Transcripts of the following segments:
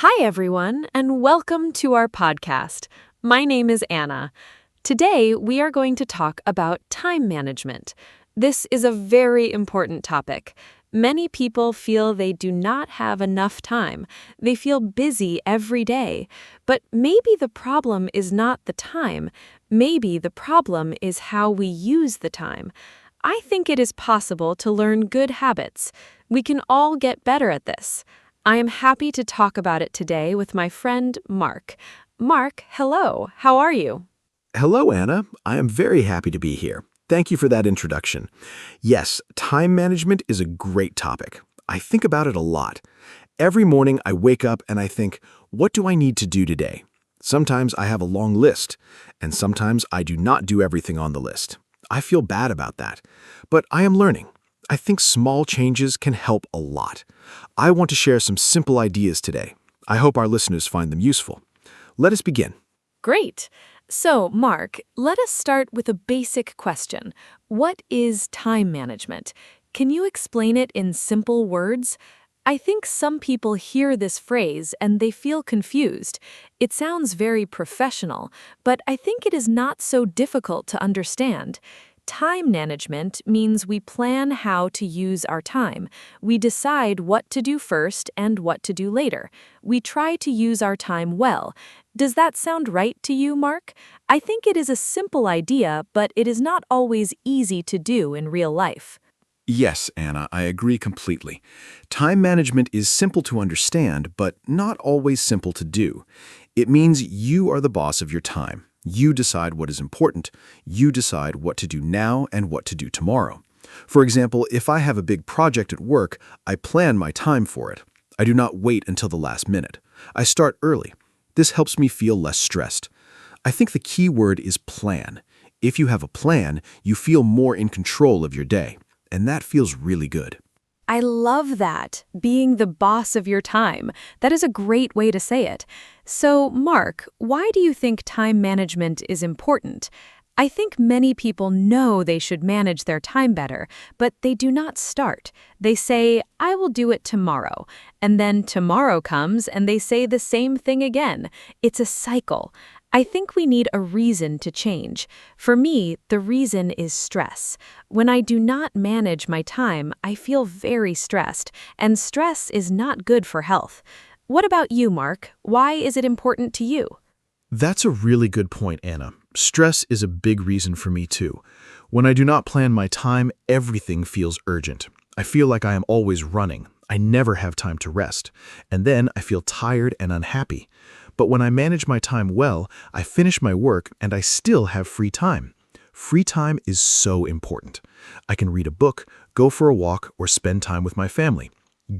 Hi, everyone, and welcome to our podcast. My name is Anna. Today, we are going to talk about time management. This is a very important topic. Many people feel they do not have enough time. They feel busy every day. But maybe the problem is not the time. Maybe the problem is how we use the time. I think it is possible to learn good habits. We can all get better at this. I am happy to talk about it today with my friend Mark. Mark, hello. How are you? Hello, Anna. I am very happy to be here. Thank you for that introduction. Yes, time management is a great topic. I think about it a lot. Every morning I wake up and I think, what do I need to do today? Sometimes I have a long list, and sometimes I do not do everything on the list. I feel bad about that, but I am learning. I think small changes can help a lot. I want to share some simple ideas today. I hope our listeners find them useful. Let us begin. Great. So, Mark, let us start with a basic question. What is time management? Can you explain it in simple words? I think some people hear this phrase and they feel confused. It sounds very professional, but I think it is not so difficult to understand. Time management means we plan how to use our time. We decide what to do first and what to do later. We try to use our time well. Does that sound right to you, Mark? I think it is a simple idea, but it is not always easy to do in real life. Yes, Anna, I agree completely. Time management is simple to understand, but not always simple to do. It means you are the boss of your time. You decide what is important. You decide what to do now and what to do tomorrow. For example, if I have a big project at work, I plan my time for it. I do not wait until the last minute. I start early. This helps me feel less stressed. I think the key word is plan. If you have a plan, you feel more in control of your day, and that feels really good. I love that, being the boss of your time. That is a great way to say it. So, Mark, why do you think time management is important? I think many people know they should manage their time better, but they do not start. They say, I will do it tomorrow. And then tomorrow comes and they say the same thing again. It's a cycle. I think we need a reason to change. For me, the reason is stress. When I do not manage my time, I feel very stressed, and stress is not good for health. What about you, Mark? Why is it important to you? That's a really good point, Anna. Stress is a big reason for me too. When I do not plan my time, everything feels urgent. I feel like I am always running. I never have time to rest. And then I feel tired and unhappy. But when I manage my time well, I finish my work and I still have free time. Free time is so important. I can read a book, go for a walk, or spend time with my family.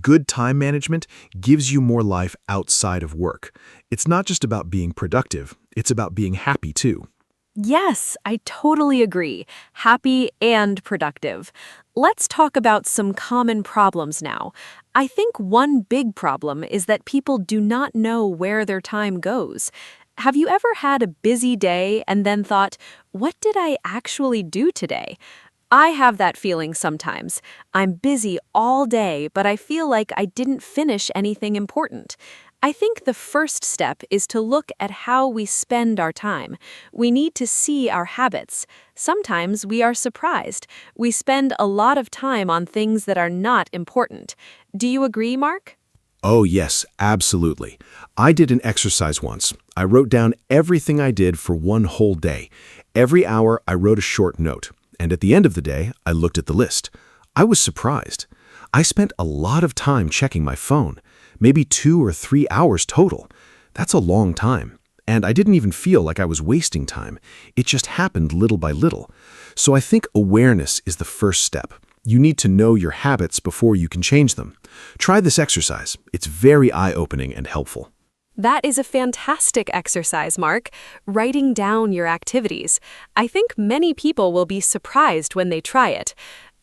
Good time management gives you more life outside of work. It's not just about being productive, it's about being happy too. Yes, I totally agree. Happy and productive. Let's talk about some common problems now. I think one big problem is that people do not know where their time goes. Have you ever had a busy day and then thought, what did I actually do today? I have that feeling sometimes. I'm busy all day, but I feel like I didn't finish anything important. I think the first step is to look at how we spend our time. We need to see our habits. Sometimes we are surprised. We spend a lot of time on things that are not important. Do you agree, Mark? Oh, yes, absolutely. I did an exercise once. I wrote down everything I did for one whole day. Every hour, I wrote a short note. And at the end of the day, I looked at the list. I was surprised. I spent a lot of time checking my phone, maybe 2 or 3 hours total. That's a long time. And I didn't even feel like I was wasting time. It just happened little by little. So I think awareness is the first step. You need to know your habits before you can change them. Try this exercise. It's very eye-opening and helpful. That is a fantastic exercise, Mark, writing down your activities. I think many people will be surprised when they try it.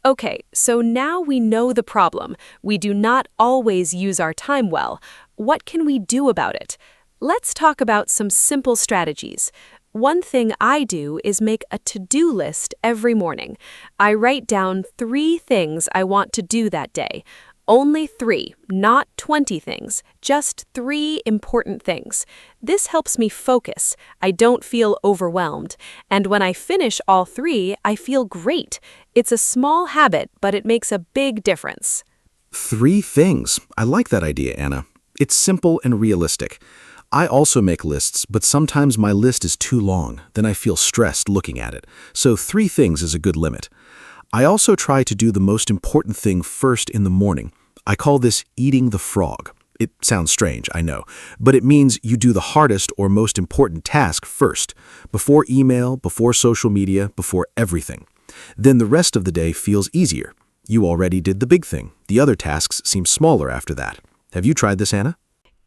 Okay, so now we know the problem. We do not always use our time well. What can we do about it? Let's talk about some simple strategies. One thing I do is make a to-do list every morning. I write down 3 things I want to do that day. Only 3, not 20 things, just 3 important things. This helps me focus. I don't feel overwhelmed. And when I finish all 3, I feel great. It's a small habit, but it makes a big difference. 3 things. I like that idea, Anna. It's simple and realistic. I also make lists, but sometimes my list is too long. Then I feel stressed looking at it. So 3 things is a good limit. I also try to do the most important thing first in the morning. I call this eating the frog. It sounds strange, I know, but it means you do the hardest or most important task first, before email, before social media, before everything. Then the rest of the day feels easier. You already did the big thing. The other tasks seem smaller after that. Have you tried this, Anna?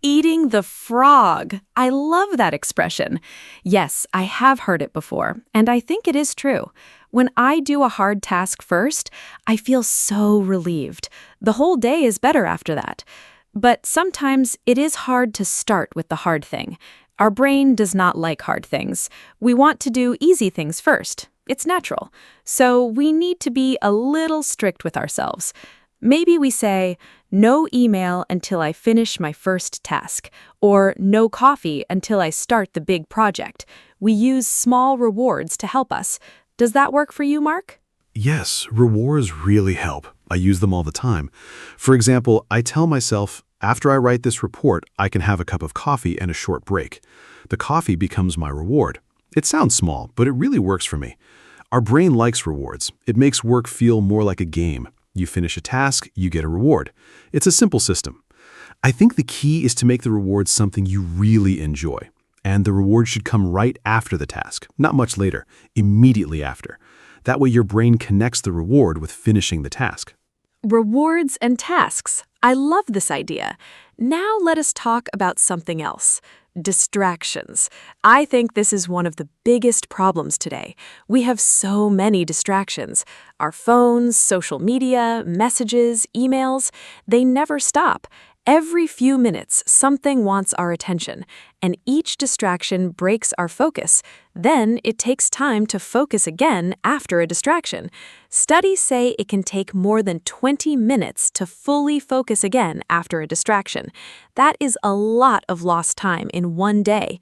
Eating the frog. I love that expression. Yes, I have heard it before, and I think it is true. When I do a hard task first, I feel so relieved. The whole day is better after that. But sometimes it is hard to start with the hard thing. Our brain does not like hard things. We want to do easy things first. It's natural. So we need to be a little strict with ourselves. Maybe we say, no email until I finish my first task, or no coffee until I start the big project. We use small rewards to help us. Does that work for you, Mark? Yes, rewards really help. I use them all the time. For example, I tell myself, after I write this report, I can have a cup of coffee and a short break. The coffee becomes my reward. It sounds small, but it really works for me. Our brain likes rewards. It makes work feel more like a game. You finish a task, you get a reward. It's a simple system. I think the key is to make the reward something you really enjoy. And the reward should come right after the task, not much later, immediately after. That way your brain connects the reward with finishing the task. Rewards and tasks. I love this idea. Now let us talk about something else. Distractions. I think this is one of the biggest problems today. We have so many distractions. Our phones, social media, messages, emails, they never stop. Every few minutes, something wants our attention, and each distraction breaks our focus. Then it takes time to focus again after a distraction. Studies say it can take more than 20 minutes to fully focus again after a distraction. That is a lot of lost time in one day.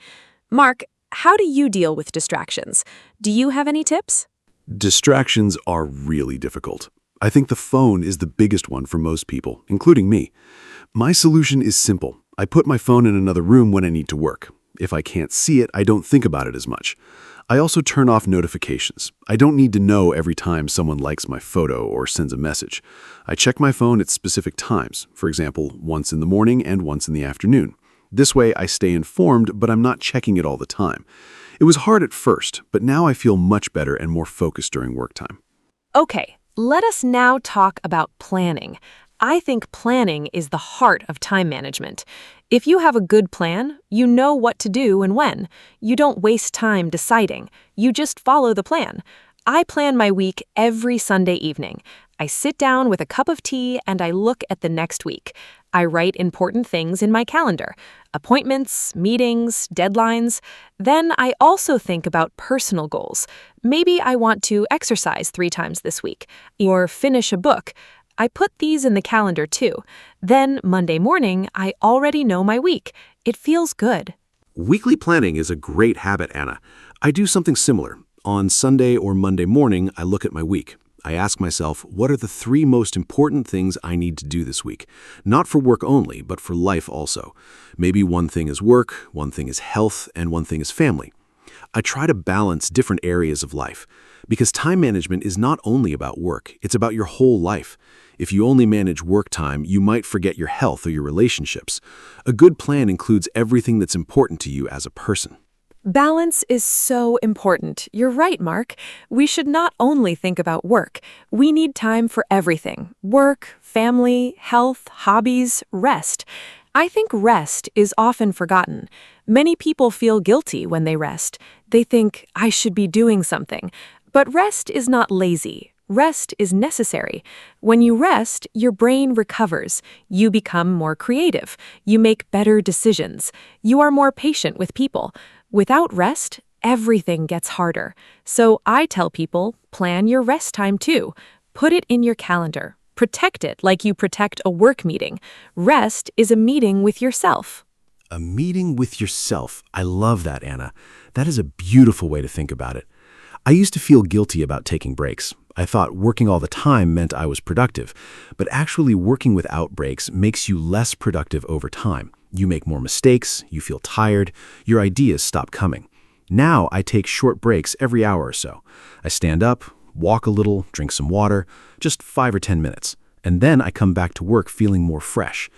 Mark, how do you deal with distractions? Do you have any tips? Distractions are really difficult. I think the phone is the biggest one for most people, including me. My solution is simple. I put my phone in another room when I need to work. If I can't see it, I don't think about it as much. I also turn off notifications. I don't need to know every time someone likes my photo or sends a message. I check my phone at specific times, for example, once in the morning and once in the afternoon. This way I stay informed, but I'm not checking it all the time. It was hard at first, but now I feel much better and more focused during work time. Okay, let us now talk about planning. I think planning is the heart of time management. If you have a good plan, you know what to do and when. You don't waste time deciding. You just follow the plan. I plan my week every Sunday evening. I sit down with a cup of tea and I look at the next week. I write important things in my calendar, appointments, meetings, deadlines. Then I also think about personal goals. Maybe I want to exercise 3 times this week or finish a book. I put these in the calendar too. Then Monday morning, I already know my week. It feels good. Weekly planning is a great habit, Anna. I do something similar. On Sunday or Monday morning, I look at my week. I ask myself, what are the 3 most important things I need to do this week? Not for work only, but for life also. Maybe one thing is work, one thing is health, and one thing is family. I try to balance different areas of life, because time management is not only about work, it's about your whole life. If you only manage work time, you might forget your health or your relationships. A good plan includes everything that's important to you as a person. Balance is so important. You're right, Mark. We should not only think about work. We need time for everything: work, family, health, hobbies, rest. I think rest is often forgotten. Many people feel guilty when they rest. They think, I should be doing something. But rest is not lazy. Rest is necessary. When you rest, your brain recovers. You become more creative. You make better decisions. You are more patient with people. Without rest, everything gets harder. So I tell people, plan your rest time too. Put it in your calendar. Protect it like you protect a work meeting. Rest is a meeting with yourself. A meeting with yourself. I love that, Anna. That is a beautiful way to think about it. I used to feel guilty about taking breaks. I thought working all the time meant I was productive, but actually working without breaks makes you less productive over time. You make more mistakes, you feel tired, your ideas stop coming. Now I take short breaks every hour or so. I stand up, walk a little, drink some water, just 5 or 10 minutes, and then I come back to work feeling more fresh.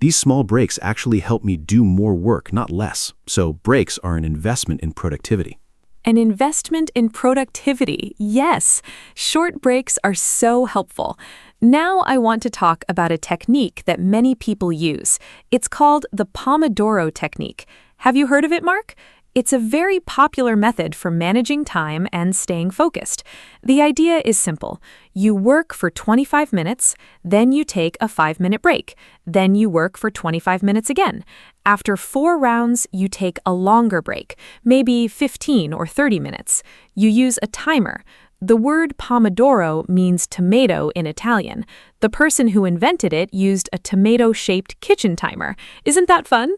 These small breaks actually help me do more work, not less. So breaks are an investment in productivity. An investment in productivity, yes. Short breaks are so helpful. Now I want to talk about a technique that many people use. It's called the Pomodoro technique. Have you heard of it, Mark? It's a very popular method for managing time and staying focused. The idea is simple. You work for 25 minutes, then you take a 5-minute break. Then you work for 25 minutes again. After 4 rounds, you take a longer break, maybe 15 or 30 minutes. You use a timer. The word Pomodoro means tomato in Italian. The person who invented it used a tomato-shaped kitchen timer. Isn't that fun?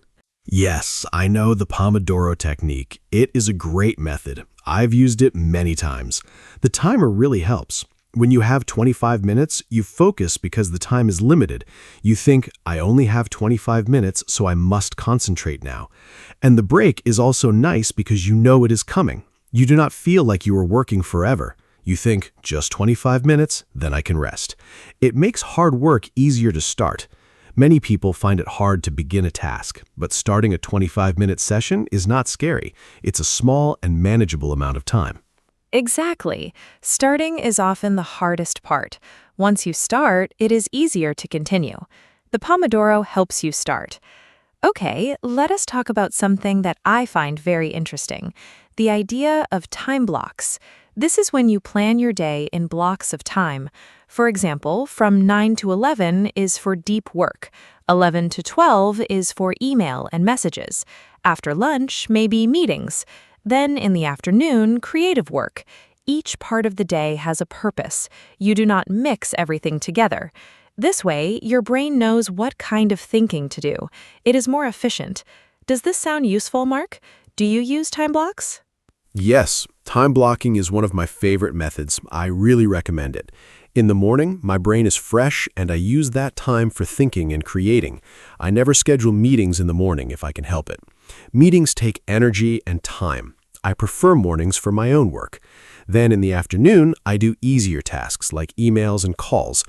Yes, I know the Pomodoro technique. It is a great method. I've used it many times. The timer really helps. When you have 25 minutes, you focus because the time is limited. You think, I only have 25 minutes, so I must concentrate now. And the break is also nice because you know it is coming. You do not feel like you are working forever. You think, just 25 minutes, then I can rest. It makes hard work easier to start. Many people find it hard to begin a task, but starting a 25-minute session is not scary. It's a small and manageable amount of time. Exactly. Starting is often the hardest part. Once you start, it is easier to continue. The Pomodoro helps you start. Okay, let us talk about something that I find very interesting, the idea of time blocks. This is when you plan your day in blocks of time. For example, from 9 to 11 is for deep work. 11 to 12 is for email and messages. After lunch, maybe meetings. Then in the afternoon, creative work. Each part of the day has a purpose. You do not mix everything together. This way, your brain knows what kind of thinking to do. It is more efficient. Does this sound useful, Mark? Do you use time blocks? Yes, time blocking is one of my favorite methods. I really recommend it. In the morning, my brain is fresh and I use that time for thinking and creating. I never schedule meetings in the morning if I can help it. Meetings take energy and time. I prefer mornings for my own work. Then in the afternoon, I do easier tasks like emails and calls.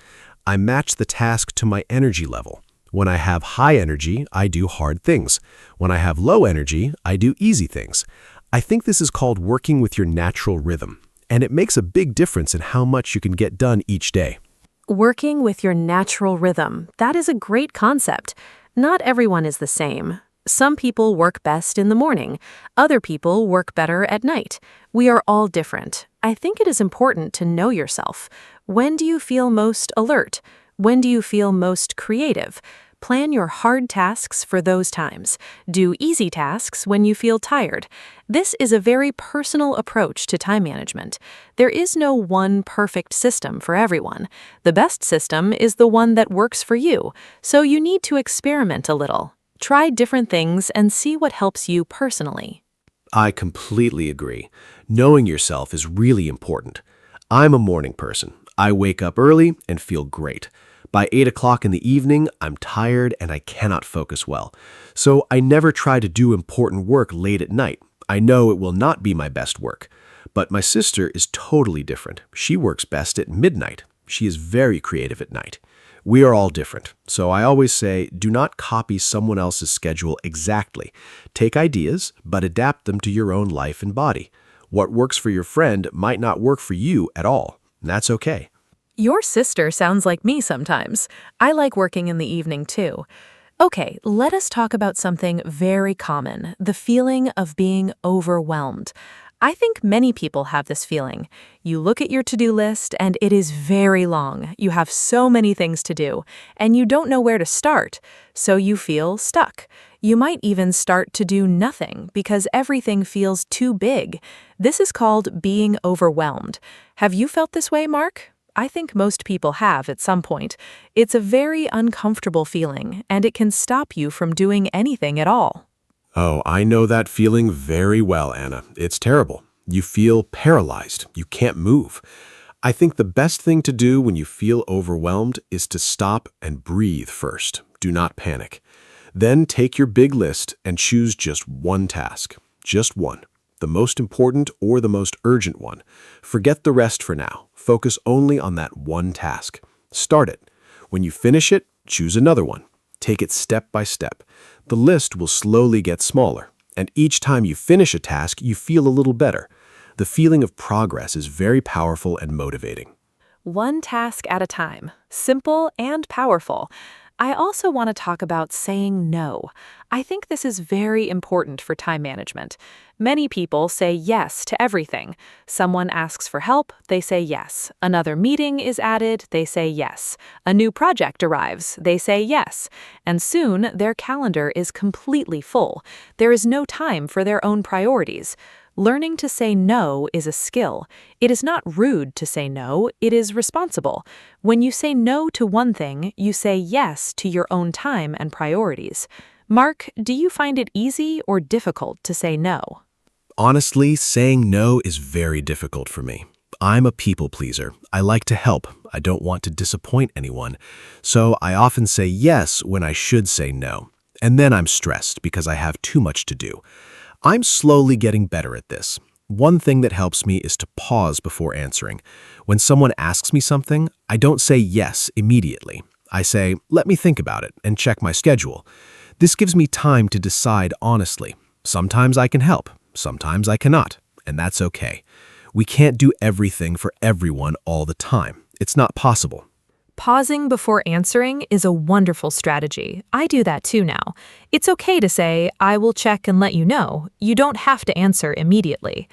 I match the task to my energy level. When I have high energy, I do hard things. When I have low energy, I do easy things. I think this is called working with your natural rhythm, and it makes a big difference in how much you can get done each day. Working with your natural rhythm. That is a great concept. Not everyone is the same. Some people work best in the morning. Other people work better at night. We are all different. I think it is important to know yourself. When do you feel most alert? When do you feel most creative? Plan your hard tasks for those times. Do easy tasks when you feel tired. This is a very personal approach to time management. There is no one perfect system for everyone. The best system is the one that works for you, so you need to experiment a little. Try different things and see what helps you personally. I completely agree. Knowing yourself is really important. I'm a morning person. I wake up early and feel great. By 8 o'clock in the evening, I'm tired and I cannot focus well. So I never try to do important work late at night. I know it will not be my best work. But my sister is totally different. She works best at midnight. She is very creative at night. We are all different. So I always say, do not copy someone else's schedule exactly. Take ideas, but adapt them to your own life and body. What works for your friend might not work for you at all. That's okay. Your sister sounds like me sometimes. I like working in the evening too. Okay, let us talk about something very common, the feeling of being overwhelmed. I think many people have this feeling. You look at your to-do list and it is very long. You have so many things to do, and you don't know where to start, so you feel stuck. You might even start to do nothing because everything feels too big. This is called being overwhelmed. Have you felt this way, Mark? I think most people have at some point. It's a very uncomfortable feeling, and it can stop you from doing anything at all. Oh, I know that feeling very well, Anna. It's terrible. You feel paralyzed. You can't move. I think the best thing to do when you feel overwhelmed is to stop and breathe first. Do not panic. Then take your big list and choose just one task. Just one. The most important or the most urgent one. Forget the rest for now. Focus only on that one task. Start it. When you finish it, choose another one. Take it step by step. The list will slowly get smaller, and each time you finish a task, you feel a little better. The feeling of progress is very powerful and motivating. One task at a time, simple and powerful. I also want to talk about saying no. I think this is very important for time management. Many people say yes to everything. Someone asks for help, they say yes. Another meeting is added, they say yes. A new project arrives, they say yes. And soon, their calendar is completely full. There is no time for their own priorities. Learning to say no is a skill. It is not rude to say no, it is responsible. When you say no to one thing, you say yes to your own time and priorities. Mark, do you find it easy or difficult to say no? Honestly, saying no is very difficult for me. I'm a people pleaser. I like to help. I don't want to disappoint anyone. So I often say yes when I should say no. And then I'm stressed because I have too much to do. I'm slowly getting better at this. One thing that helps me is to pause before answering. When someone asks me something, I don't say yes immediately. I say, let me think about it and check my schedule. This gives me time to decide honestly. Sometimes I can help, sometimes I cannot, and that's okay. We can't do everything for everyone all the time. It's not possible. Pausing before answering is a wonderful strategy. I do that too now. It's okay to say, I will check and let you know. You don't have to answer immediately.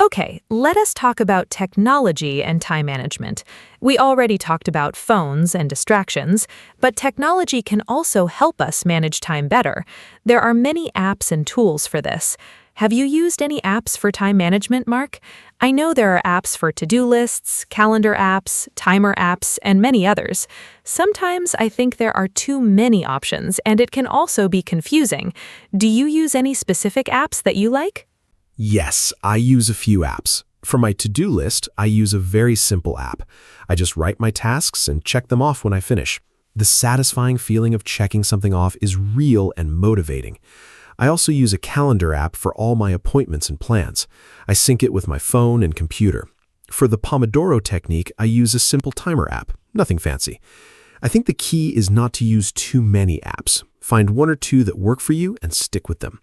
Okay, let us talk about technology and time management. We already talked about phones and distractions, but technology can also help us manage time better. There are many apps and tools for this. Have you used any apps for time management, Mark? I know there are apps for to-do lists, calendar apps, timer apps, and many others. Sometimes I think there are too many options, and it can also be confusing. Do you use any specific apps that you like? Yes, I use a few apps. For my to-do list, I use a very simple app. I just write my tasks and check them off when I finish. The satisfying feeling of checking something off is real and motivating. I also use a calendar app for all my appointments and plans. I sync it with my phone and computer. For the Pomodoro technique, I use a simple timer app, nothing fancy. I think the key is not to use too many apps. Find one or two that work for you and stick with them.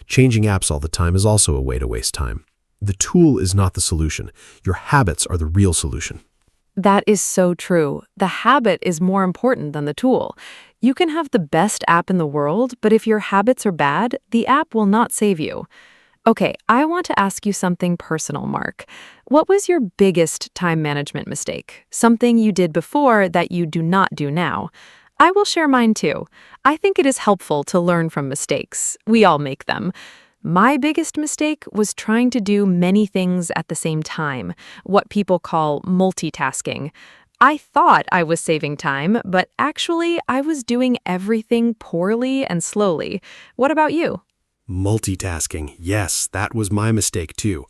Changing apps all the time is also a way to waste time. The tool is not the solution. Your habits are the real solution. That is so true. The habit is more important than the tool. You can have the best app in the world, but if your habits are bad, the app will not save you. Okay, I want to ask you something personal, Mark. What was your biggest time management mistake? Something you did before that you do not do now? I will share mine too. I think it is helpful to learn from mistakes. We all make them. My biggest mistake was trying to do many things at the same time, what people call multitasking. I thought I was saving time, but actually I was doing everything poorly and slowly. What about you? Multitasking. Yes, that was my mistake too.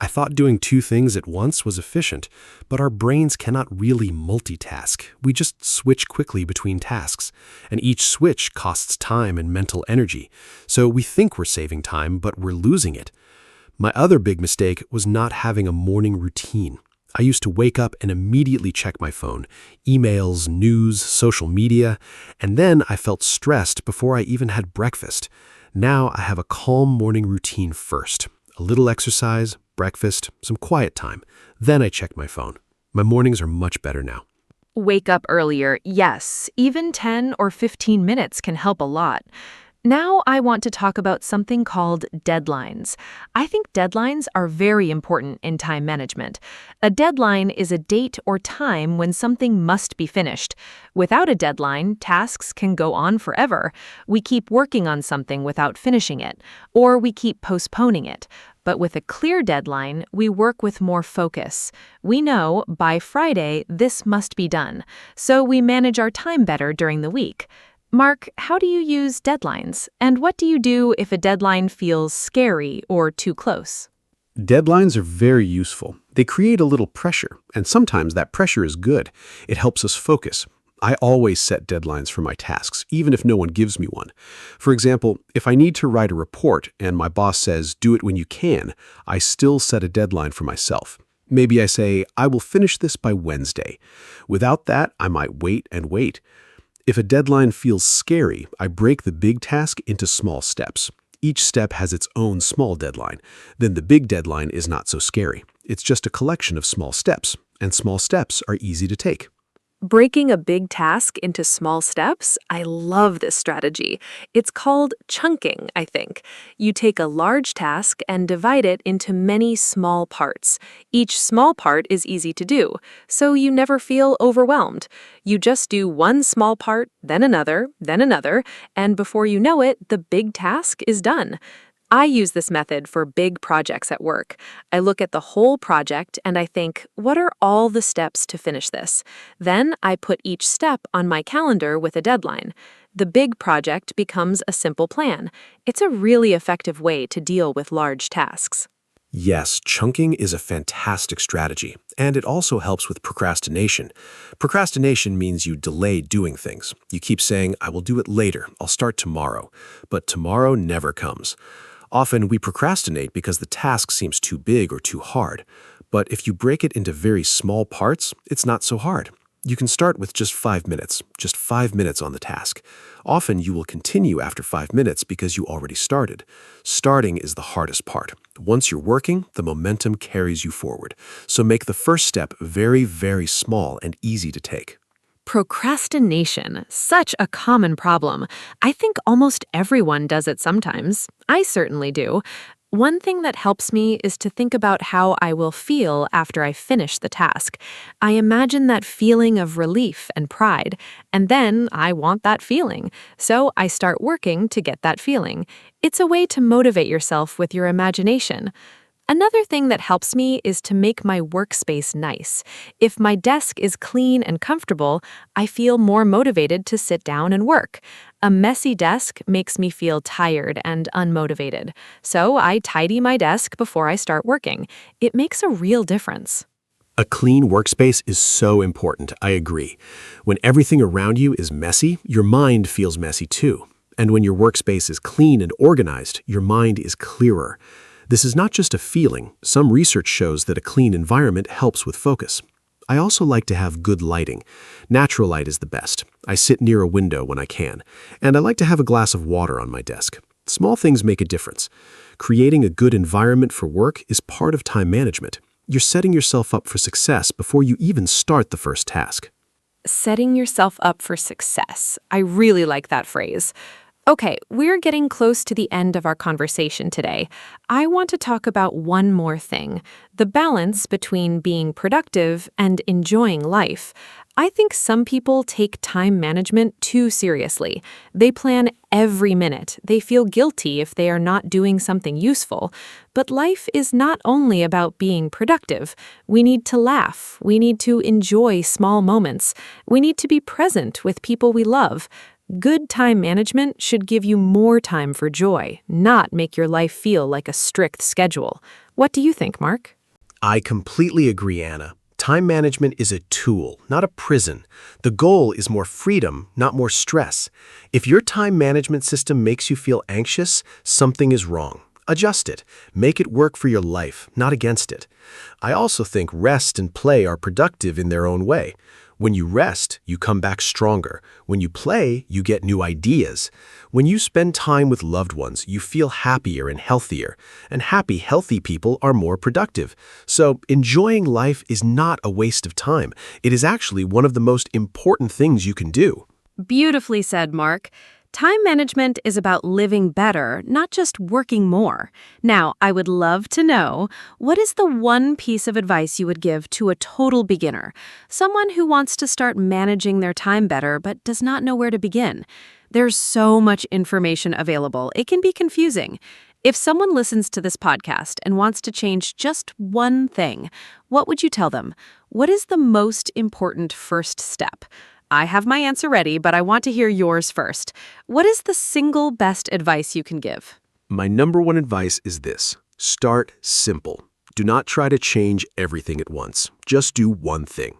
I thought doing two things at once was efficient, but our brains cannot really multitask. We just switch quickly between tasks, and each switch costs time and mental energy. So we think we're saving time, but we're losing it. My other big mistake was not having a morning routine. I used to wake up and immediately check my phone, emails, news, social media, and then I felt stressed before I even had breakfast. Now I have a calm morning routine first. A little exercise, breakfast, some quiet time. Then I check my phone. My mornings are much better now. Wake up earlier, yes. Even 10 or 15 minutes can help a lot. Now I want to talk about something called deadlines. I think deadlines are very important in time management. A deadline is a date or time when something must be finished. Without a deadline, tasks can go on forever. We keep working on something without finishing it, or we keep postponing it. But with a clear deadline, we work with more focus. We know by Friday this must be done, so we manage our time better during the week. Mark, how do you use deadlines? And what do you do if a deadline feels scary or too close? Deadlines are very useful. They create a little pressure, and sometimes that pressure is good. It helps us focus. I always set deadlines for my tasks, even if no one gives me one. For example, if I need to write a report and my boss says, do it when you can, I still set a deadline for myself. Maybe I say, I will finish this by Wednesday. Without that, I might wait and wait. If a deadline feels scary, I break the big task into small steps. Each step has its own small deadline. Then the big deadline is not so scary. It's just a collection of small steps, and small steps are easy to take. Breaking a big task into small steps, I love this strategy. It's called chunking, I think. You take a large task and divide it into many small parts. Each small part is easy to do, so you never feel overwhelmed. You just do one small part, then another, and before you know it, the big task is done. I use this method for big projects at work. I look at the whole project and I think, what are all the steps to finish this? Then I put each step on my calendar with a deadline. The big project becomes a simple plan. It's a really effective way to deal with large tasks. Yes, chunking is a fantastic strategy, and it also helps with procrastination. Procrastination means you delay doing things. You keep saying, I will do it later, I'll start tomorrow. But tomorrow never comes. Often we procrastinate because the task seems too big or too hard. But if you break it into very small parts, it's not so hard. You can start with just 5 minutes on the task. Often you will continue after 5 minutes because you already started. Starting is the hardest part. Once you're working, the momentum carries you forward. So make the first step very, very small and easy to take. Procrastination, such a common problem. I think almost everyone does it sometimes. I certainly do. One thing that helps me is to think about how I will feel after I finish the task. I imagine that feeling of relief and pride, and then I want that feeling. So I start working to get that feeling. It's a way to motivate yourself with your imagination. Another thing that helps me is to make my workspace nice. If my desk is clean and comfortable, I feel more motivated to sit down and work. A messy desk makes me feel tired and unmotivated. So I tidy my desk before I start working. It makes a real difference. A clean workspace is so important, I agree. When everything around you is messy, your mind feels messy too. And when your workspace is clean and organized, your mind is clearer. This is not just a feeling. Some research shows that a clean environment helps with focus. I also like to have good lighting. Natural light is the best. I sit near a window when I can. And I like to have a glass of water on my desk. Small things make a difference. Creating a good environment for work is part of time management. You're setting yourself up for success before you even start the first task. Setting yourself up for success. I really like that phrase. Okay, we're getting close to the end of our conversation today. I want to talk about one more thing, the balance between being productive and enjoying life. I think some people take time management too seriously. They plan every minute. They feel guilty if they are not doing something useful. But life is not only about being productive. We need to laugh. We need to enjoy small moments. We need to be present with people we love. Good time management should give you more time for joy, not make your life feel like a strict schedule. What do you think, Mark? I completely agree, Anna. Time management is a tool, not a prison. The goal is more freedom, not more stress. If your time management system makes you feel anxious, something is wrong. Adjust it. Make it work for your life, not against it. I also think rest and play are productive in their own way. When you rest, you come back stronger. When you play, you get new ideas. When you spend time with loved ones, you feel happier and healthier. And happy, healthy people are more productive. So enjoying life is not a waste of time. It is actually one of the most important things you can do. Beautifully said, Mark. Time management is about living better, not just working more. Now, I would love to know, what is the one piece of advice you would give to a total beginner? Someone who wants to start managing their time better but does not know where to begin. There's so much information available, it can be confusing. If someone listens to this podcast and wants to change just one thing, what would you tell them? What is the most important first step? I have my answer ready, but I want to hear yours first. What is the single best advice you can give? My number one advice is this: start simple. Do not try to change everything at once. Just do one thing.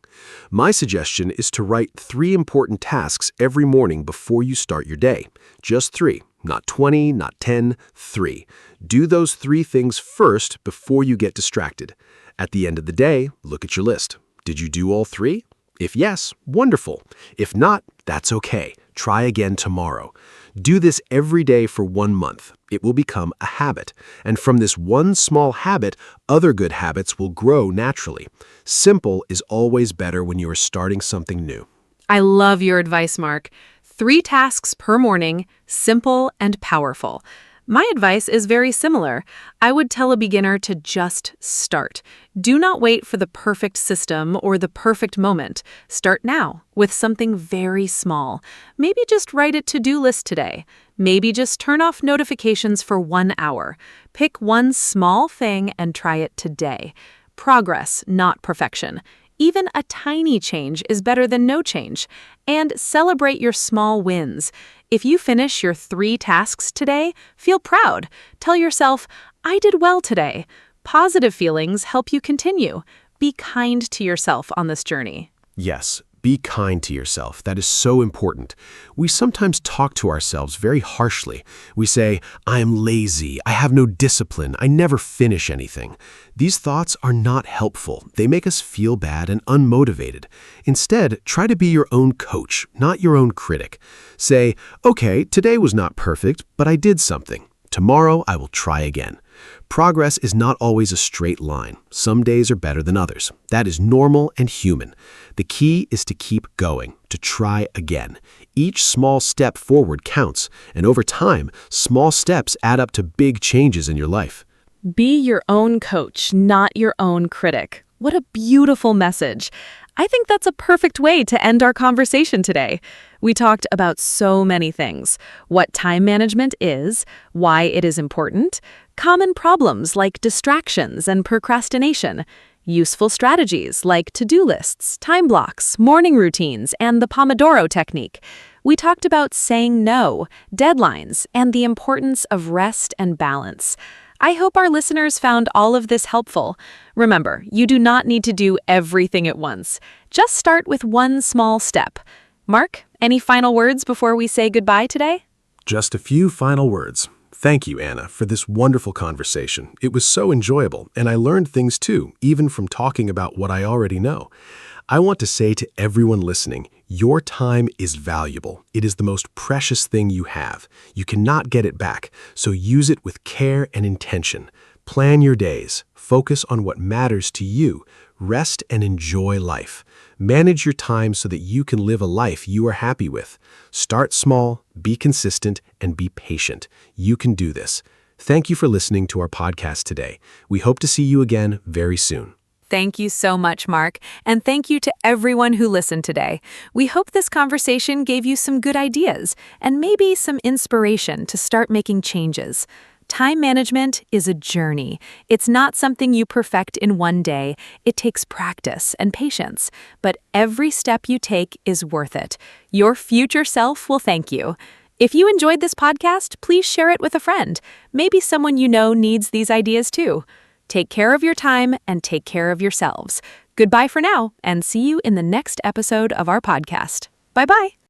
My suggestion is to write 3 important tasks every morning before you start your day. Just 3, not 20, not 10, 3. Do those 3 things first before you get distracted. At the end of the day, look at your list. Did you do all 3? If yes, wonderful. If not, that's okay. Try again tomorrow. Do this every day for 1 month. It will become a habit. And from this one small habit, other good habits will grow naturally. Simple is always better when you are starting something new. I love your advice, Mark. 3 tasks per morning, simple and powerful. My advice is very similar. I would tell a beginner to just start. Do not wait for the perfect system or the perfect moment. Start now with something very small. Maybe just write a to-do list today. Maybe just turn off notifications for 1 hour. Pick one small thing and try it today. Progress, not perfection. Even a tiny change is better than no change. And celebrate your small wins. If you finish your 3 tasks today, feel proud. Tell yourself, I did well today. Positive feelings help you continue. Be kind to yourself on this journey. Yes, be kind to yourself. That is so important. We sometimes talk to ourselves very harshly. We say, I am lazy, I have no discipline, I never finish anything. These thoughts are not helpful. They make us feel bad and unmotivated. Instead, try to be your own coach, not your own critic. Say, okay, today was not perfect, but I did something. Tomorrow, I will try again. Progress is not always a straight line. Some days are better than others. That is normal and human. The key is to keep going, to try again. Each small step forward counts, and over time, small steps add up to big changes in your life. Be your own coach, not your own critic. What a beautiful message. I think that's a perfect way to end our conversation today. We talked about so many things: what time management is, why it is important, common problems like distractions and procrastination, useful strategies like to-do lists, time blocks, morning routines, and the Pomodoro technique. We talked about saying no, deadlines, and the importance of rest and balance. I hope our listeners found all of this helpful. Remember, you do not need to do everything at once. Just start with one small step. Mark, any final words before we say goodbye today? Just a few final words. Thank you, Anna, for this wonderful conversation. It was so enjoyable, and I learned things too, even from talking about what I already know. I want to say to everyone listening, your time is valuable. It is the most precious thing you have. You cannot get it back, so use it with care and intention. Plan your days. Focus on what matters to you. Rest and enjoy life. Manage your time so that you can live a life you are happy with. Start small, be consistent, and be patient. You can do this. Thank you for listening to our podcast today. We hope to see you again very soon. Thank you so much, Mark, and thank you to everyone who listened today. We hope this conversation gave you some good ideas and maybe some inspiration to start making changes. Time management is a journey. It's not something you perfect in one day. It takes practice and patience, but every step you take is worth it. Your future self will thank you. If you enjoyed this podcast, please share it with a friend. Maybe someone you know needs these ideas too. Take care of your time and take care of yourselves. Goodbye for now, and see you in the next episode of our podcast. Bye-bye.